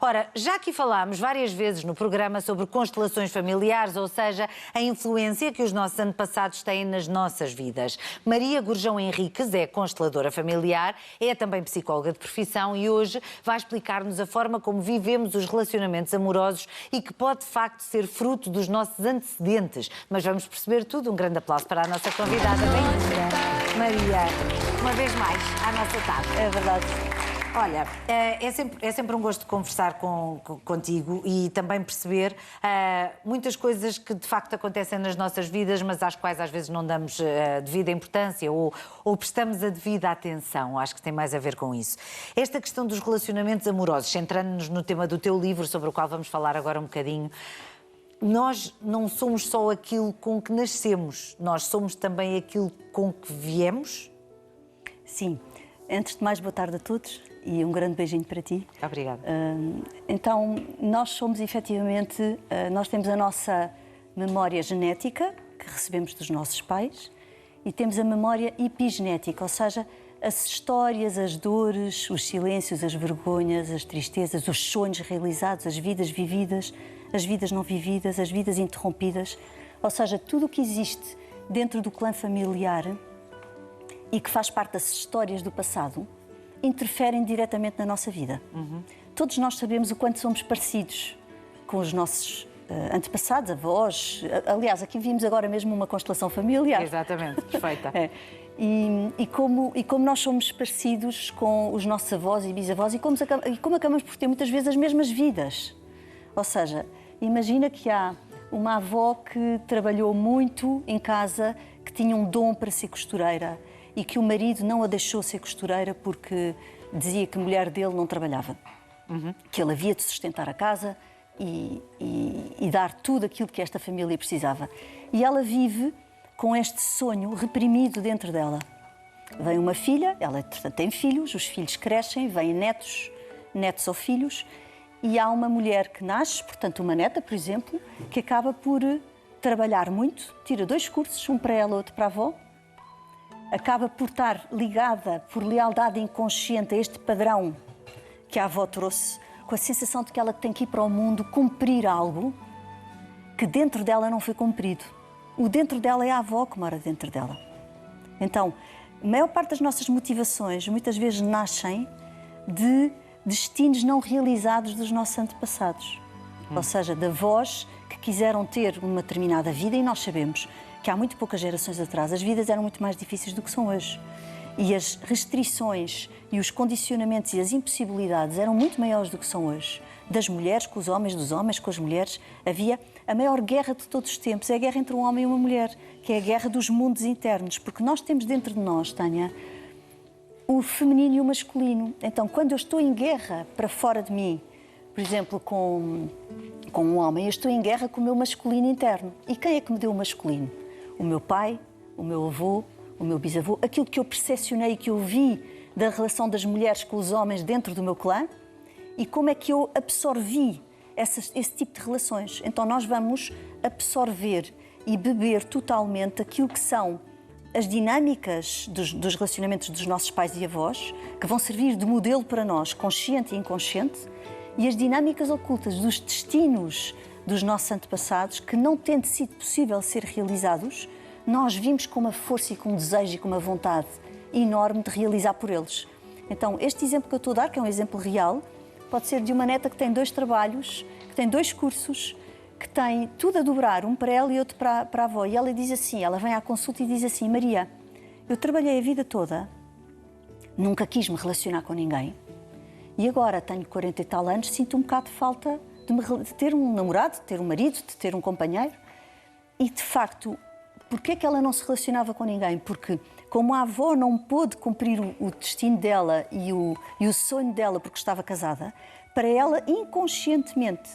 Ora, já aqui falámos várias vezes no programa sobre constelações familiares, ou seja, a influência que os nossos antepassados têm nas nossas vidas. Maria Gurjão Henriques é consteladora familiar, é também psicóloga de profissão e hoje vai explicar-nos a forma como vivemos os relacionamentos amorosos e que pode de facto ser fruto dos nossos antecedentes. Mas vamos perceber tudo. Um grande aplauso para a nossa convidada. Bem-vinda, Maria, uma vez mais à nossa tarde. É verdade. Olha, é sempre um gosto conversar contigo e também perceber muitas coisas que de facto acontecem nas nossas vidas, mas às quais às vezes não damos devida importância ou prestamos a devida atenção. Acho que tem mais a ver com isso. Esta questão dos relacionamentos amorosos, centrando-nos no tema do teu livro, sobre o qual vamos falar agora um bocadinho, nós não somos só aquilo com que nascemos, nós somos também aquilo com que viemos? Sim. Antes de mais, boa tarde a todos e um grande beijinho para ti. Obrigada. Então, nós somos efetivamente, nós temos a nossa memória genética, que recebemos dos nossos pais, e temos a memória epigenética, ou seja, as histórias, as dores, os silêncios, as vergonhas, as tristezas, os sonhos realizados, as vidas vividas, as vidas não vividas, as vidas interrompidas, ou seja, tudo o que existe dentro do clã familiar e que faz parte das histórias do passado, interferem diretamente na nossa vida. Todos nós sabemos o quanto somos parecidos com os nossos antepassados, avós. Aliás, aqui vimos agora mesmo uma constelação familiar. Exatamente, perfeita. E como nós somos parecidos com os nossos avós e bisavós e como acabamos por ter muitas vezes as mesmas vidas. Ou seja, imagina que há uma avó que trabalhou muito em casa, que tinha um dom para ser costureira, e que o marido não a deixou ser costureira porque dizia que a mulher dele não trabalhava. Que ele havia de sustentar a casa e dar tudo aquilo que esta família precisava. E ela vive com este sonho reprimido dentro dela. Vem uma filha, ela tem filhos, os filhos crescem, vêm netos ou filhos, e há uma mulher que nasce, portanto uma neta, por exemplo, que acaba por trabalhar muito, tira 2 cursos, um para ela, outro para a avó, acaba por estar ligada por lealdade inconsciente a este padrão que a avó trouxe, com a sensação de que ela tem que ir para o mundo cumprir algo que dentro dela não foi cumprido. O dentro dela é a avó que mora dentro dela. Então, a maior parte das nossas motivações muitas vezes nascem de destinos não realizados dos nossos antepassados. Ou seja, de avós que quiseram ter uma determinada vida, e nós sabemos que há muito poucas gerações atrás as vidas eram muito mais difíceis do que são hoje. E as restrições e os condicionamentos e as impossibilidades eram muito maiores do que são hoje. Das mulheres com os homens, dos homens com as mulheres. Havia a maior guerra de todos os tempos, é a guerra entre um homem e uma mulher, que é a guerra dos mundos internos. Porque nós temos dentro de nós, Tânia, o feminino e o masculino. Então, quando eu estou em guerra para fora de mim, por exemplo, com um homem, eu estou em guerra com o meu masculino interno. E quem é que me deu o masculino? O meu pai, o meu avô, o meu bisavô, aquilo que eu percepcionei e que eu vi da relação das mulheres com os homens dentro do meu clã e como é que eu absorvi esse tipo de relações. Então nós vamos absorver e beber totalmente aquilo que são as dinâmicas dos relacionamentos dos nossos pais e avós, que vão servir de modelo para nós, consciente e inconsciente, e as dinâmicas ocultas dos destinos dos nossos antepassados, que não tendo sido possível ser realizados, nós vimos com uma força e com um desejo e com uma vontade enorme de realizar por eles. Então, este exemplo que eu estou a dar, que é um exemplo real, pode ser de uma neta que tem 2 trabalhos, que tem 2 cursos, que tem tudo a dobrar, um para ela e outro para a avó. E ela diz assim, ela vem à consulta e diz assim: Maria, eu trabalhei a vida toda, nunca quis me relacionar com ninguém, e agora tenho 40 e tal anos, sinto um bocado de falta de ter um namorado, de ter um marido, de ter um companheiro. E, de facto, porquê é que ela não se relacionava com ninguém? Porque, como a avó não pôde cumprir o destino dela e o sonho dela porque estava casada, para ela, inconscientemente,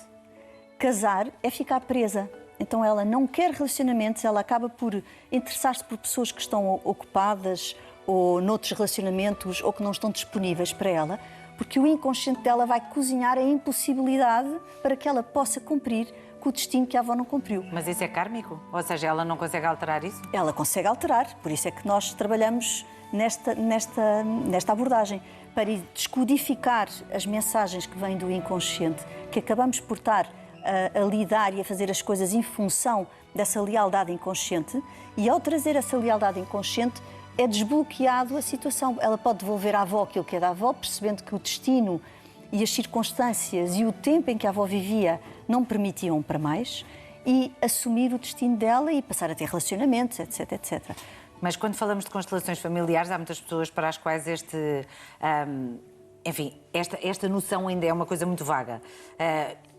casar é ficar presa. Então ela não quer relacionamentos, ela acaba por interessar-se por pessoas que estão ocupadas ou noutros relacionamentos ou que não estão disponíveis para ela, porque o inconsciente dela vai cozinhar a impossibilidade para que ela possa cumprir com o destino que a avó não cumpriu. Mas isso é kármico? Ou seja, ela não consegue alterar isso? Ela consegue alterar, por isso é que nós trabalhamos nesta abordagem, para ir descodificar as mensagens que vêm do inconsciente, que acabamos por estar a lidar e a fazer as coisas em função dessa lealdade inconsciente, e ao trazer essa lealdade inconsciente é desbloqueado a situação. Ela pode devolver à avó aquilo que é da avó, percebendo que o destino e as circunstâncias e o tempo em que a avó vivia não permitiam para mais, e assumir o destino dela e passar a ter relacionamentos, etc, etc. Mas quando falamos de constelações familiares, há muitas pessoas para as quais esta noção ainda é uma coisa muito vaga.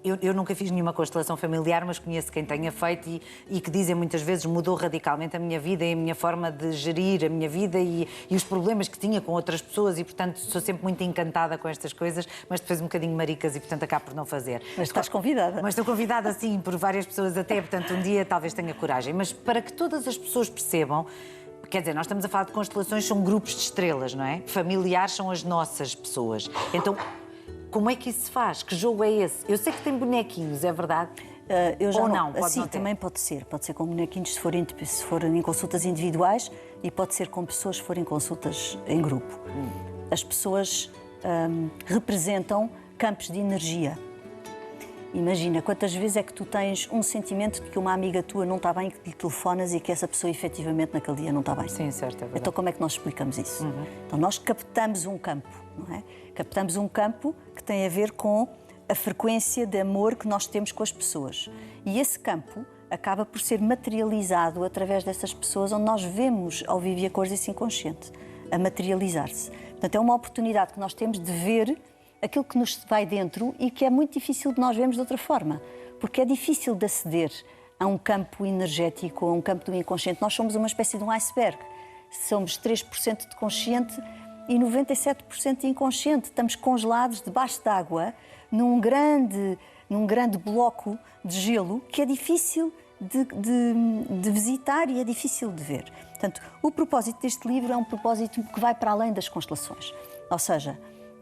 Eu nunca fiz nenhuma constelação familiar, mas conheço quem tenha feito e que dizem muitas vezes mudou radicalmente a minha vida e a minha forma de gerir a minha vida e os problemas que tinha com outras pessoas e, portanto, sou sempre muito encantada com estas coisas, mas depois um bocadinho maricas e, portanto, acabo por não fazer. Mas estás convidada. Mas estou convidada, sim, por várias pessoas até, portanto, um dia talvez tenha coragem. Mas para que todas as pessoas percebam, quer dizer, nós estamos a falar de constelações, são grupos de estrelas, não é? Familiares são as nossas pessoas. Então, como é que isso se faz? Que jogo é esse? Eu sei que tem bonequinhos, é verdade? Ou não? Pode assim, não ter. também pode ser. Pode ser com bonequinhos se forem em consultas individuais, e pode ser com pessoas se forem consultas em grupo. As pessoas representam campos de energia. Imagina, quantas vezes é que tu tens um sentimento de que uma amiga tua não está bem, que lhe telefonas e que essa pessoa efetivamente naquele dia não está bem? Sim, certo, é verdade. Então como é que nós explicamos isso? Então nós captamos um campo, não é? Captamos um campo que tem a ver com a frequência de amor que nós temos com as pessoas. E esse campo acaba por ser materializado através dessas pessoas, onde nós vemos ao vivo e a cores esse inconsciente a materializar-se. Portanto, é uma oportunidade que nós temos de ver aquilo que nos vai dentro e que é muito difícil de nós vermos de outra forma, porque é difícil de aceder a um campo energético, a um campo do inconsciente. Nós somos uma espécie de um iceberg. Somos 3% de consciente e 97% de inconsciente. Estamos congelados debaixo d'água num grande bloco de gelo que é difícil de visitar e é difícil de ver. Portanto, o propósito deste livro é um propósito que vai para além das constelações. Ou seja,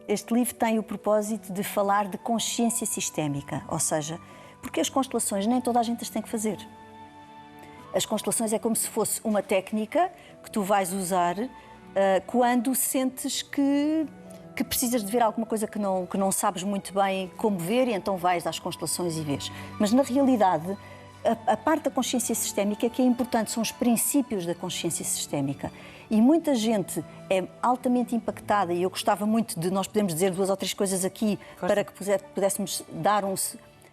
este livro tem o propósito de falar de consciência sistémica, ou seja, porque as constelações nem toda a gente as tem que fazer. As constelações é como se fosse uma técnica que tu vais usar quando sentes que precisas de ver alguma coisa que não sabes muito bem como ver, e então vais às constelações e vês. Mas, na realidade, a parte da consciência sistémica que é importante são os princípios da consciência sistémica. E muita gente é altamente impactada, e eu gostava muito de nós podermos dizer 2 ou 3 coisas aqui para que pudéssemos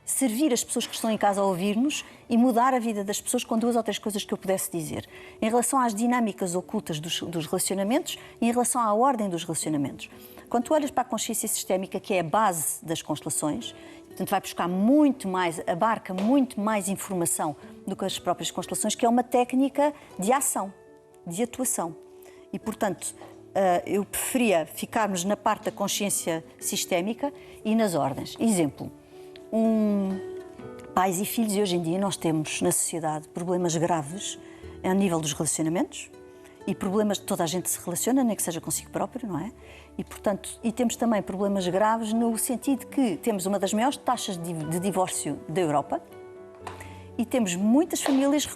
servir as pessoas que estão em casa a ouvir-nos e mudar a vida das pessoas com 2 ou 3 coisas que eu pudesse dizer. Em relação às dinâmicas ocultas dos relacionamentos e em relação à ordem dos relacionamentos. Quando tu olhas para a consciência sistémica, que é a base das constelações, portanto vai buscar muito mais, abarca muito mais informação do que as próprias constelações, que é uma técnica de ação, de atuação. E, portanto, eu preferia ficarmos na parte da consciência sistémica e nas ordens. Exemplo, pais e filhos, e hoje em dia nós temos na sociedade problemas graves a nível dos relacionamentos e problemas de toda a gente se relaciona, nem que seja consigo próprio, não é? E, portanto, temos também problemas graves no sentido que temos uma das maiores taxas de divórcio da Europa, e temos muitas famílias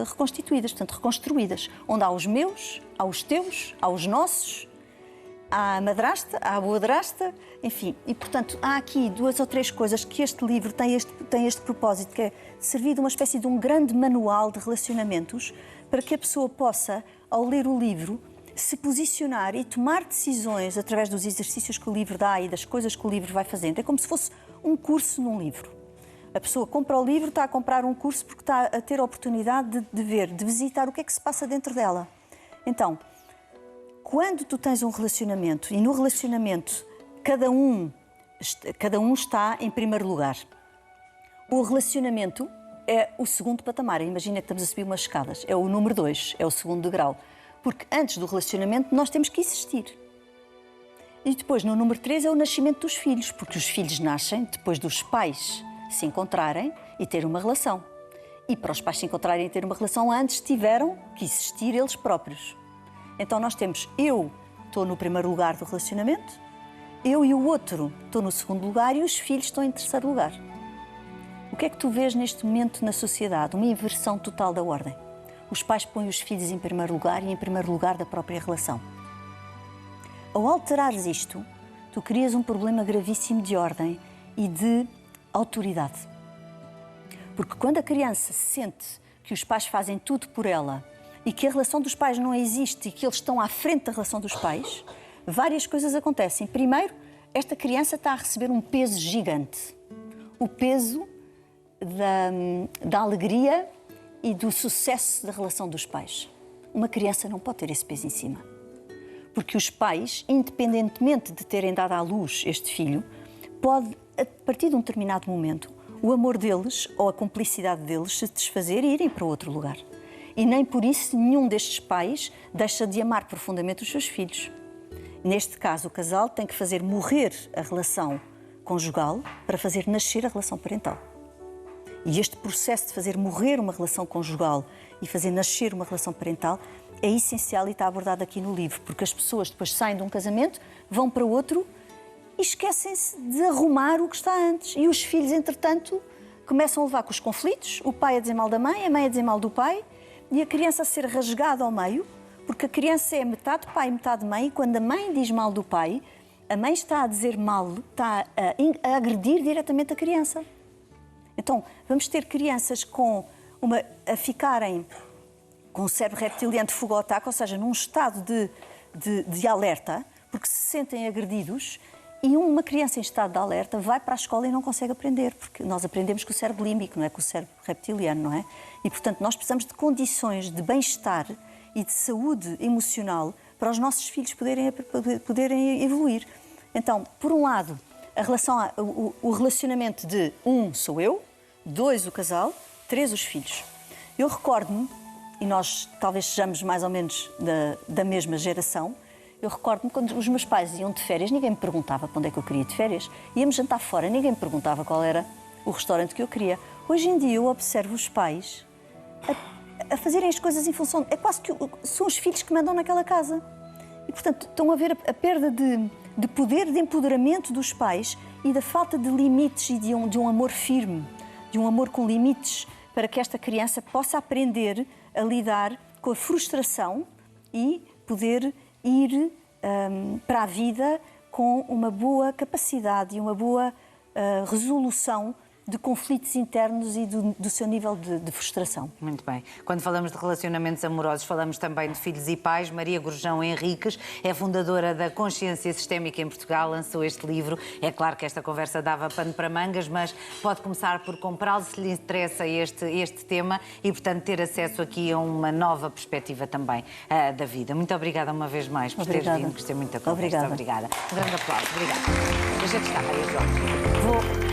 reconstituídas, portanto, reconstruídas, onde há os meus, há os teus, há os nossos, há a madrasta, há a boadrasta, enfim. E, portanto, há aqui 2 ou 3 coisas que este livro tem este propósito, que é servir de uma espécie de um grande manual de relacionamentos para que a pessoa possa, ao ler o livro, se posicionar e tomar decisões através dos exercícios que o livro dá e das coisas que o livro vai fazendo. É como se fosse um curso num livro. A pessoa compra o livro, está a comprar um curso porque está a ter a oportunidade de ver, de visitar o que é que se passa dentro dela. Então, quando tu tens um relacionamento e no relacionamento cada um está em primeiro lugar, o relacionamento é o segundo patamar. Imagina que estamos a subir umas escadas, é o número 2, é o segundo degrau. Porque antes do relacionamento nós temos que existir. E depois, no número 3, é o nascimento dos filhos, porque os filhos nascem depois dos pais se encontrarem e ter uma relação. E para os pais se encontrarem e ter uma relação, antes tiveram que existir eles próprios. Então nós temos, eu estou no primeiro lugar do relacionamento, eu e o outro estou no segundo lugar e os filhos estão em terceiro lugar. O que é que tu vês neste momento na sociedade? Uma inversão total da ordem. Os pais põem os filhos em primeiro lugar e em primeiro lugar da própria relação. ao alterares isto, tu crias um problema gravíssimo de ordem e de autoridade. Porque quando a criança sente que os pais fazem tudo por ela e que a relação dos pais não existe e que eles estão à frente da relação dos pais, várias coisas acontecem. Primeiro, esta criança está a receber um peso gigante. O peso da alegria e do sucesso da relação dos pais. Uma criança não pode ter esse peso em cima. Porque os pais, independentemente de terem dado à luz este filho, pode, a partir de um determinado momento, o amor deles ou a cumplicidade deles se desfazer e irem para outro lugar. E nem por isso nenhum destes pais deixa de amar profundamente os seus filhos. Neste caso, o casal tem que fazer morrer a relação conjugal para fazer nascer a relação parental. E este processo de fazer morrer uma relação conjugal e fazer nascer uma relação parental é essencial e está abordado aqui no livro, porque as pessoas depois saem de um casamento, vão para outro e esquecem-se de arrumar o que está antes. E os filhos, entretanto, começam a levar com os conflitos, o pai a dizer mal da mãe, a mãe a dizer mal do pai, e a criança a ser rasgada ao meio, porque a criança é metade pai, metade mãe, e quando a mãe diz mal do pai, a mãe está a dizer mal, está a agredir diretamente a criança. Então, vamos ter crianças a ficarem com o cérebro reptiliano de fuga ao ataque, ou seja, num estado de alerta, porque se sentem agredidos, e uma criança em estado de alerta vai para a escola e não consegue aprender, porque nós aprendemos com o cérebro límbico, não é com o cérebro reptiliano, não é? E, portanto, nós precisamos de condições de bem-estar e de saúde emocional para os nossos filhos poderem evoluir. Então, por um lado, o relacionamento de 1 sou eu, 2 o casal, 3 os filhos. Eu recordo-me, e nós talvez sejamos mais ou menos da mesma geração, eu recordo-me quando os meus pais iam de férias, ninguém me perguntava para onde é que eu queria ir de férias, íamos jantar fora, ninguém me perguntava qual era o restaurante que eu queria. Hoje em dia eu observo os pais a fazerem as coisas em função... É quase que são os filhos que mandam naquela casa. E, portanto, estão a ver a perda de poder, de empoderamento dos pais e da falta de limites e de um amor firme, de um amor com limites, para que esta criança possa aprender a lidar com a frustração e poder ir para a vida com uma boa capacidade e uma boa resolução de conflitos internos e do seu nível de frustração. Muito bem. Quando falamos de relacionamentos amorosos, falamos também de filhos e pais. Maria Gurjão Henriques é fundadora da Consciência Sistémica em Portugal, lançou este livro. É claro que esta conversa dava pano para mangas, mas pode começar por comprá-lo se lhe interessa este tema e, portanto, ter acesso aqui a uma nova perspectiva também da vida. Muito obrigada uma vez mais por teres vindo, gostei muito da conversa. Obrigada. Um grande aplauso. Obrigada. A gente está aí, Jorge.